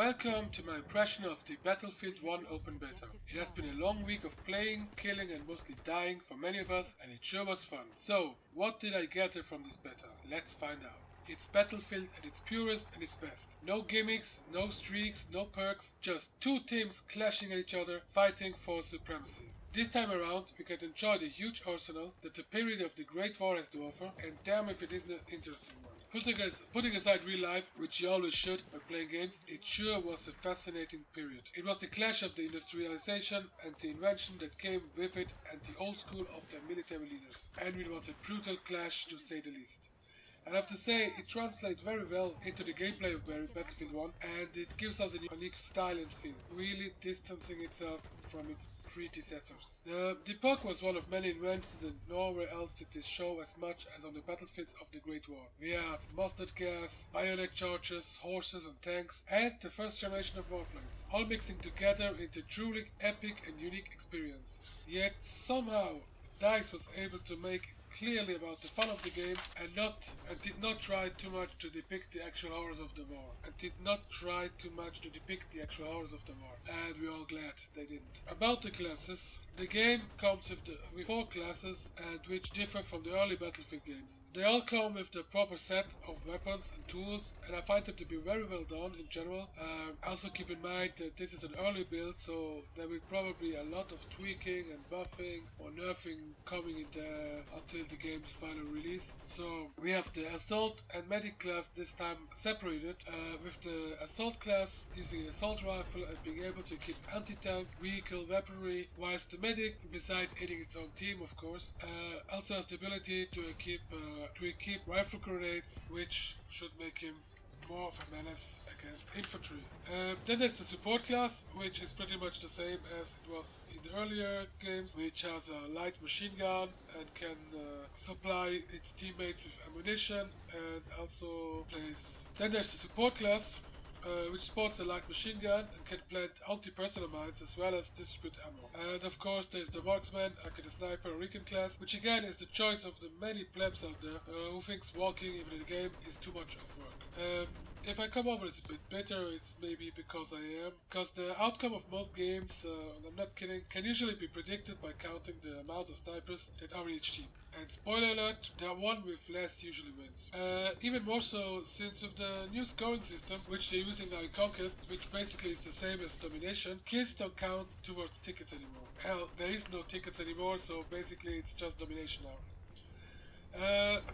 Welcome to my impression of the Battlefield 1 open beta. It has been a long week of playing, killing and mostly dying for many of us, and it sure was fun. So, what did I gather from this beta? Let's find out. It's Battlefield at its purest and its best. No gimmicks, no streaks, no perks, just two teams clashing at each other, fighting for supremacy. This time around, we can enjoy the huge arsenal that the period of the Great War has to offer, and damn if it isn't an interesting one. Putting aside real life, which you always should by playing games, it sure was a fascinating period. It was the clash of the industrialization and the invention that came with it and the old school of their military leaders. And it was a brutal clash to say the least. I have to say, it translates very well into the gameplay of Battlefield 1, and it gives us a unique style and feel, really distancing itself from its predecessors. The perk was one of many inventions, and nowhere else did this show as much as on the battlefields of the Great War. We have mustard gas, bayonet charges, horses and tanks, and the first generation of warplanes, all mixing together into truly epic and unique experience. Yet somehow, DICE was able to make clearly about the fun of the game and did not try too much to depict the actual horrors of the war. And we're all glad they didn't. About the classes, the game comes with 4 classes and which differ from the early Battlefield games. They all come with the proper set of weapons and tools, and I find them to be very well done in general. Also keep in mind that this is an early build, so there will probably be a lot of tweaking and buffing or nerfing coming in there until the game's final release. So we have the assault and medic class this time separated, with the assault class using an assault rifle and being able to keep anti-tank vehicle weaponry, whilst the medic, besides aiding its own team of course, also has the ability to equip rifle grenades, which should make him more of a menace against infantry. Then there's the support class, which is pretty much the same as it was in the earlier games, which has a light machine gun and can supply its teammates with ammunition and also plays. Then there's the support class, which sports a light machine gun and can plant anti-personnel mines as well as distribute ammo. And of course there's the marksman, aka the sniper or recon class, which again is the choice of the many plebs out there who thinks walking even in the game is too much of work. If I come over as a bit bitter, it's maybe because I am. Because the outcome of most games, and I'm not kidding, can usually be predicted by counting the amount of snipers that are in each team. And spoiler alert, the one with less usually wins. Even more so since with the new scoring system, which they're using now in Conquest, which basically is the same as Domination, kills don't count towards tickets anymore. Hell, there is no tickets anymore, so basically it's just Domination now.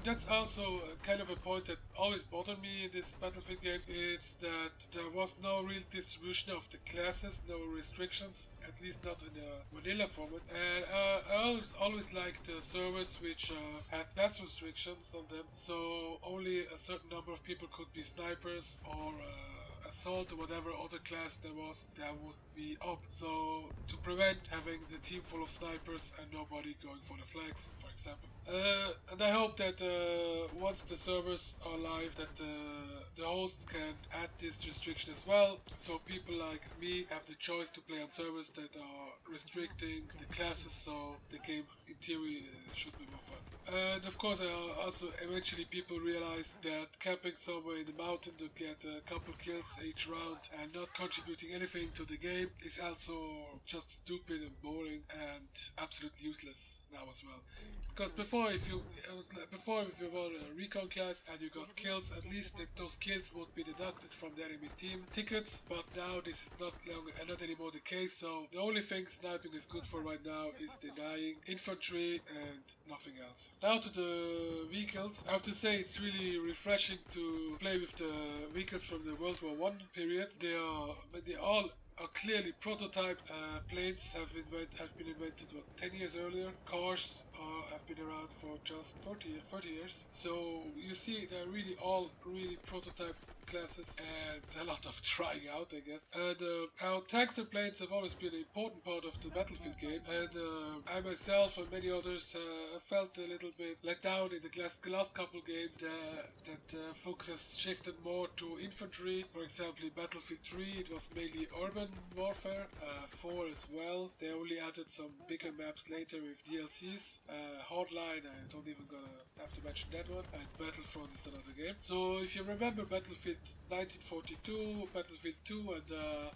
That's also kind of a point that always bothered me in this Battlefield game. It's that there was no real distribution of the classes, no restrictions, at least not in the vanilla format. And I always liked the servers which had class restrictions on them, so only a certain number of people could be snipers or assault or whatever other class there would be up, so to prevent having the team full of snipers and nobody going for the flags, for example. And I hope that once the servers are live, that the hosts can add this restriction as well, so people like me have the choice to play on servers that are restricting the classes, so the game in theory should be more fun. And of course also eventually people realize that camping somewhere in the mountain to get a couple kills each round and not contributing anything to the game is also just stupid and boring and absolutely useless now as well. Because before if you were a recon class and you got kills, at least those kills would be deducted from the enemy team tickets, but now this is not anymore the case, so the only thing sniping is good for right now is denying infantry and nothing else. Now to the vehicles. I have to say it's really refreshing to play with the vehicles from the World War I period. They all are clearly prototype. Planes have been invented 10 years earlier. Cars have been around for just 30 years. So you see they're really all prototype classes and a lot of trying out, I guess. And how tanks and planes have always been an important part of the Battlefield game, and I myself and many others felt a little bit let down in the last couple games that focus has shifted more to infantry. For example, in Battlefield 3 it was mainly urban warfare, 4 as well. They only added some bigger maps later with DLCs. Hardline, I don't even gonna have to mention that one, and Battlefront is another game. So if you remember Battlefield Battlefield 1942, Battlefield 2, and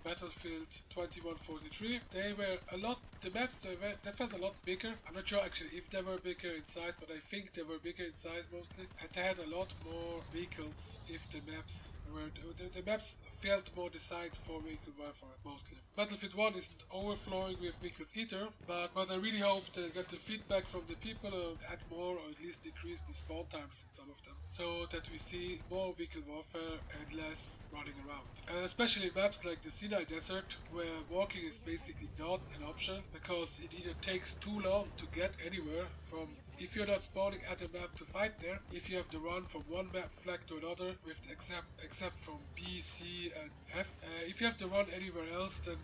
Battlefield 2143. They were a lot. The maps they felt a lot bigger. I'm not sure actually if they were bigger in size, but I think they were bigger in size mostly. And they had a lot more vehicles. If the maps were the maps felt more designed for vehicle warfare mostly. Battlefield 1 isn't overflowing with vehicles either, but I really hope to get the feedback from the people add more or at least decrease the spawn times in some of them, so that we see more vehicle warfare and less running around. Especially maps like the Sinai Desert, where walking is basically not an option because it either takes too long to get anywhere from. If you're not spawning at a map to fight there, if you have to run from one map flag to another, with except from B, C, and F, if you have to run anywhere else, then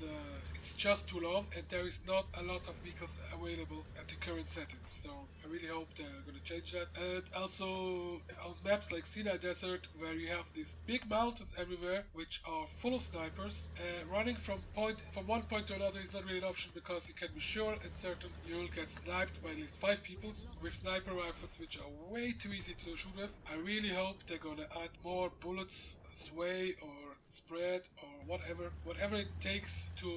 it's just too long, and there is not a lot of vehicles available at the current settings. So I really hope they're gonna change that. And also on maps like Sinai Desert, where you have these big mountains everywhere, which are full of snipers, running from one point to another is not really an option because you can be sure and certain you'll get sniped by at least 5 people with sniper rifles, which are way too easy to shoot with. I really hope they're gonna add more bullets, sway or spread or whatever it takes to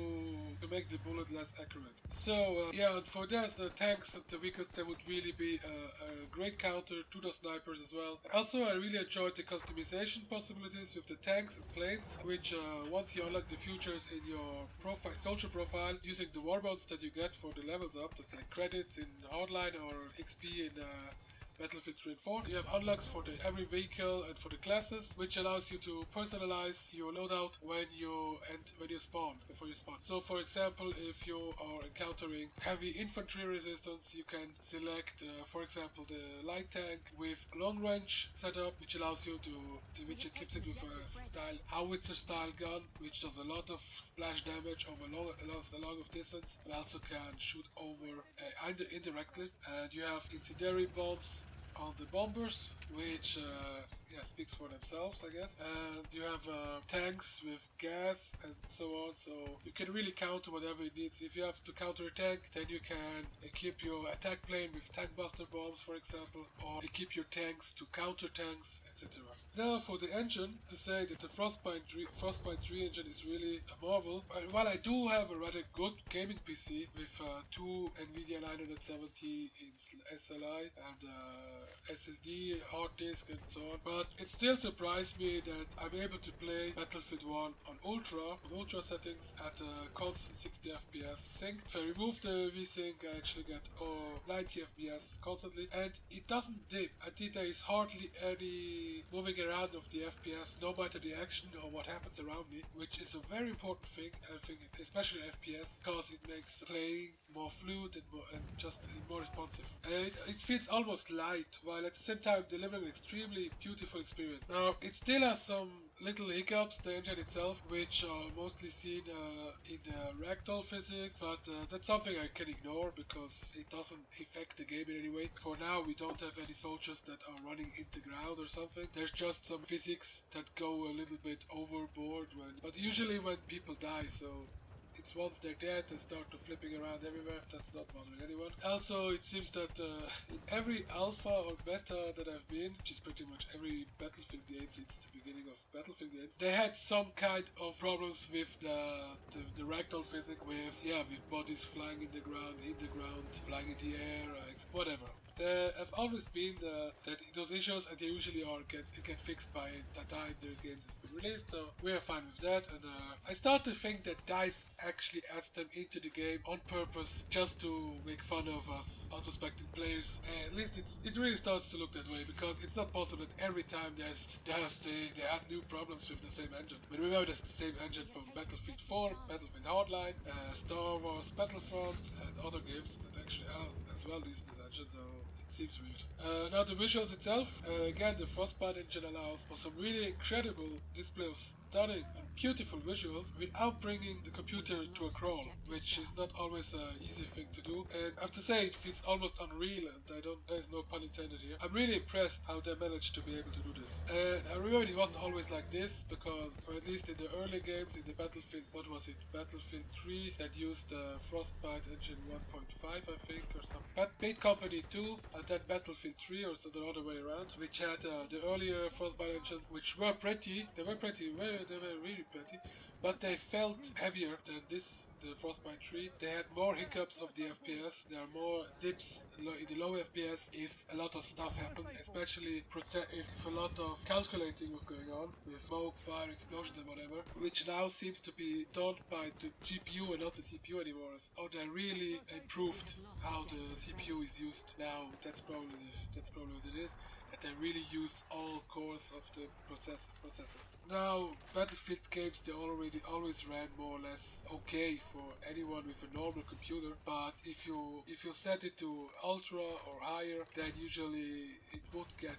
make the bullet less accurate. So yeah, and for this, the tanks and the vehicles, they would really be a great counter to the snipers as well. Also, I really enjoyed the customization possibilities with the tanks and planes, which once you unlock the features in your soldier profile, using the warbounds that you get for the levels up, that's like credits in Hardline or XP in Battlefield 3 and 4. You have unlocks for every vehicle and for the classes, which allows you to personalize your loadout when you spawn, before you spawn. So for example, if you are encountering heavy infantry resistance, you can select for example the light tank with long range setup, which allows you which it keeps it with a howitzer style gun, which does a lot of splash damage over a long of distance, and also can shoot over indirectly. And you have incendiary bombs on the bombers, which speaks for themselves, I guess. And you have tanks with gas and so on, so you can really counter whatever it needs. If you have to counter a tank, then you can equip your attack plane with tank buster bombs, for example, or equip your tanks to counter tanks, etc. Now for the engine, to say that the Frostbite 3 engine is really a marvel. While I do have a rather good gaming PC with 2 NVIDIA 970 in SLI and SSD, hard disk and so on, but it still surprised me that I'm able to play Battlefield 1 on ultra settings at a constant 60 FPS sync. If I remove the VSync, I actually get 90 FPS constantly, and it doesn't dip. I think there is hardly any moving around of the FPS, no matter the action or what happens around me, which is a very important thing, I think, especially FPS, because it makes playing more fluid and just more responsive. It feels almost light, while at the same time delivering an extremely beautiful experience. Now, it still has some little hiccups, the engine itself, which are mostly seen in the ragdoll physics, but that's something I can ignore because it doesn't affect the game in any way. For now, we don't have any soldiers that are running into ground or something. There's just some physics that go a little bit overboard but usually when people die, so it's once they're dead, they start to flipping around everywhere. That's not bothering anyone. Also, it seems that in every alpha or beta that I've been, which is pretty much every Battlefield game since the beginning of Battlefield games, they had some kind of problems with the ragdoll physics, with bodies flying in the ground, flying in the air, whatever. There have always been those issues, and they usually get fixed by the time their games has been released, so we are fine with that. And I start to think that DICE actually adds them into the game on purpose, just to make fun of us unsuspecting players. At least it really starts to look that way, because it's not possible that every time they add new problems with the same engine. But remember, that's the same engine from Battlefield 4, Battlefield Hardline, Star Wars Battlefront, and other games that actually as well use this engine, so it seems weird. Now the visuals itself, again the Frostbite engine allows for some really incredible display of stunning and beautiful visuals without bringing the computer to a crawl, which is not always an easy thing to do. And I have to say, it feels almost unreal, and there's no pun intended here. I'm really impressed how they managed to be able to do this. And I remember it wasn't always like this, because, or at least in the early games, in the Battlefield, what was it, Battlefield 3, that used Frostbite engine 1.5, I think, or something. But Bait Company 2, and then Battlefield 3, or so the other way around, which had the earlier Frostbite engines, which were pretty. They were really pretty, but they felt heavier than this, the Frostbite 3. They had more hiccups of the FPS. There are more dips in the low FPS if a lot of stuff happened, especially if a lot of calculating was going on with smoke, fire, explosion, and whatever, which now seems to be done by the GPU and not the CPU anymore. Oh, they really improved how the CPU is used now. That's probably what it is. That they really use all cores of the processor. Now, Battlefield games, they always ran more or less okay for anyone with a normal computer, but if you set it to ultra or higher, then usually it would get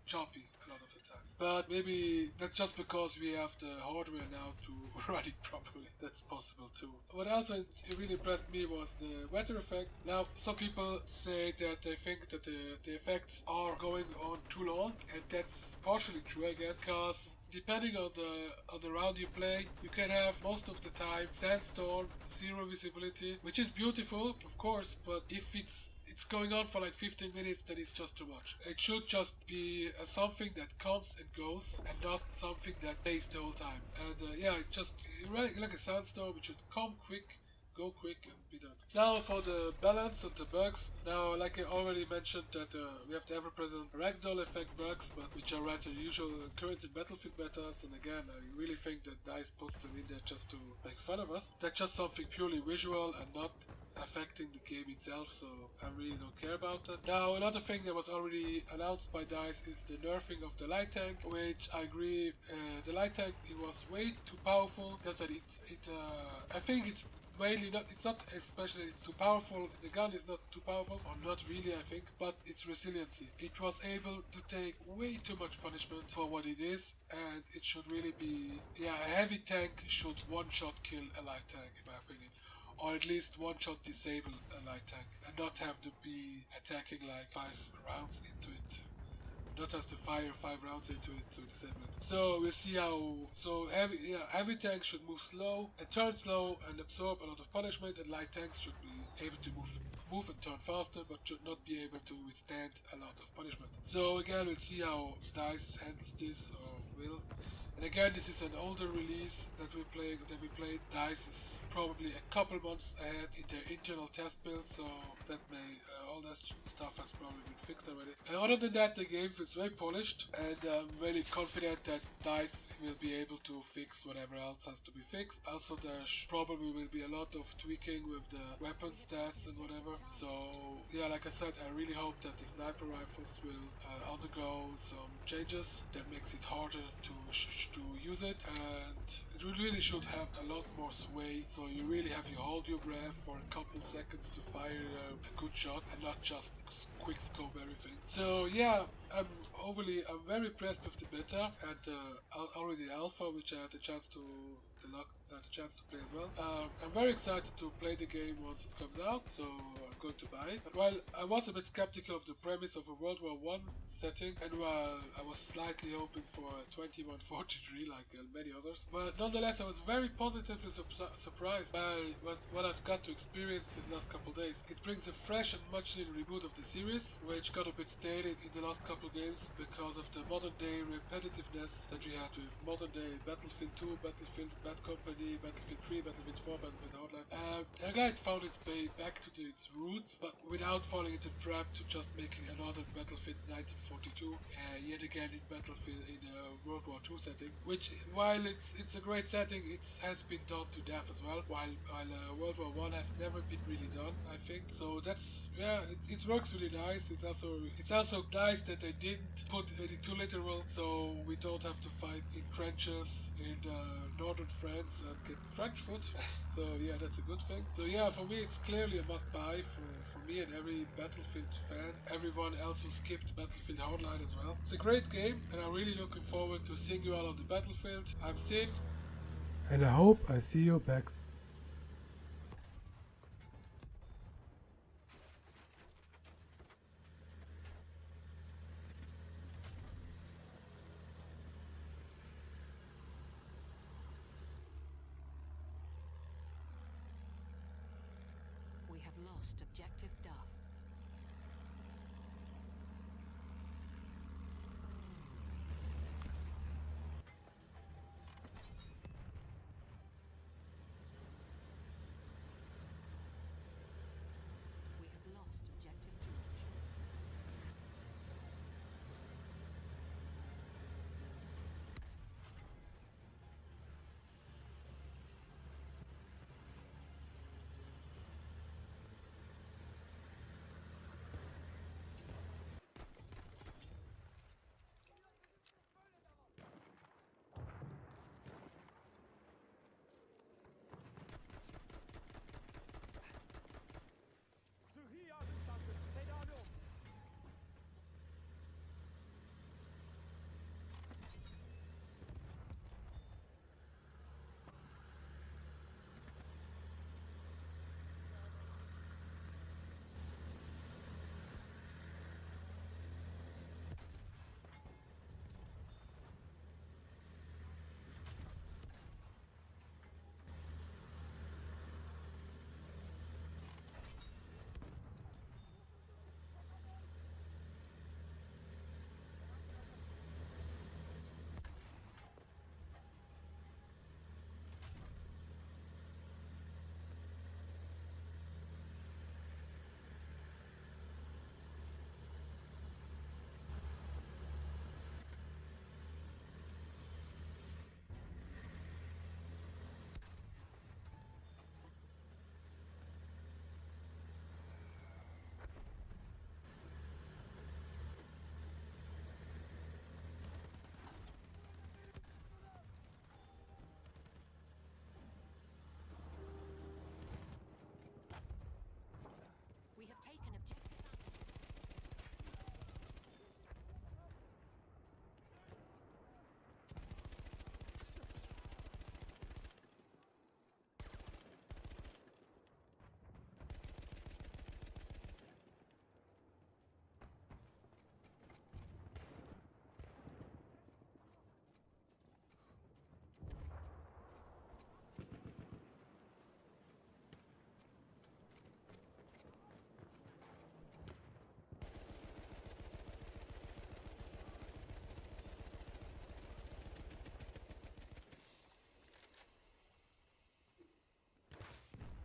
choppy a lot of the times. But maybe that's just because we have the hardware now to run it properly. That's possible too. What also really impressed me was the weather effect. Now, some people say that they think that the effects are going on too long, and that's partially true, I guess, because depending on the round you play, you can have most of the time sandstorm, zero visibility, which is beautiful, of course, but if it's going on for like 15 minutes, then it's just too much. It should just be something that comes and goes, and not something that stays the whole time. And yeah, just like a sandstorm, it should come quick, go quick, and be done. Now for the balance of the bugs. Now, like I already mentioned, that we have the ever-present ragdoll effect bugs, but which are rather usual occurrence in Battlefield betas. And again, I really think that DICE puts them in there just to make fun of us. That's just something purely visual and not affecting the game itself, so I really don't care about that. Now, another thing that was already announced by DICE is the nerfing of the light tank, which I agree, the light tank, it was way too powerful, because I think it's mainly not, it's not especially it's too powerful, the gun is not too powerful, or not really I think, but its resiliency. It was able to take way too much punishment for what it is, and it should really be, yeah, a heavy tank should one-shot kill a light tank in my opinion. Or at least one-shot disable a light tank, and not have to be attacking like 5 rounds into it. Not have to fire 5 rounds into it to disable it. So we'll see how. So heavy tanks should move slow and turn slow and absorb a lot of punishment, and light tanks should be able to move and turn faster, but should not be able to withstand a lot of punishment. So again, we'll see how DICE handles this, or will. And again, this is an older release that we played. DICE is probably a couple months ahead in their internal test build, so that all that stuff has probably been fixed already. And other than that, the game feels very polished, and I'm really confident that DICE will be able to fix whatever else has to be fixed. Also, there probably will be a lot of tweaking with the weapon stats and whatever. So yeah, like I said, I really hope that the sniper rifles will undergo some changes that makes it harder to use it, and it really should have a lot more sway, so you really have to hold your breath for a couple seconds to fire a good shot and not just quick scope everything. So yeah, I'm very impressed with the beta and already the alpha, which I had the chance to play as well. I'm very excited to play the game once it comes out, so I'm going to buy it. But while I was a bit skeptical of the premise of a World War I setting, and while I was slightly hoping for a 2143 like many others, but nonetheless I was very positively surprised by what I've got to experience these last couple days. It brings a fresh and much needed reboot of the series, which got a bit stale in the last couple games because of the modern day repetitiveness that we had with modern day Battlefield 2, Battlefield Bad Company, Battlefield 3, Battlefield 4, Battlefield Hardline. I'm glad it found its way back to its roots, but without falling into the trap to just making another Battlefield 1942 yet again in Battlefield in a World War II setting, which while it's a great setting, it has been done to death as well, while World War I has never been really done, I think. So that's, yeah, it works really nice. It's also nice that they didn't put it too literal, so we don't have to fight in trenches in northern France and get trench foot. So yeah, that's a good thing. So yeah, for me it's clearly a must buy for me and every Battlefield fan, everyone else who skipped Battlefield Hardline as well. It's a great game, and I'm really looking forward to seeing you all on the battlefield. I'm Sid, and I hope I see you back. We have lost objective Duff. We have lost objective George. Sıhhi yardım çantası tedavi ol. We have taken objective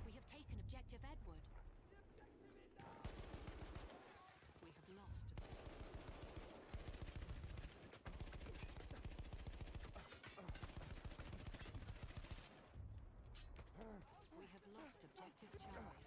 We have taken objective Edward. We have lost. We have lost objective Charlie.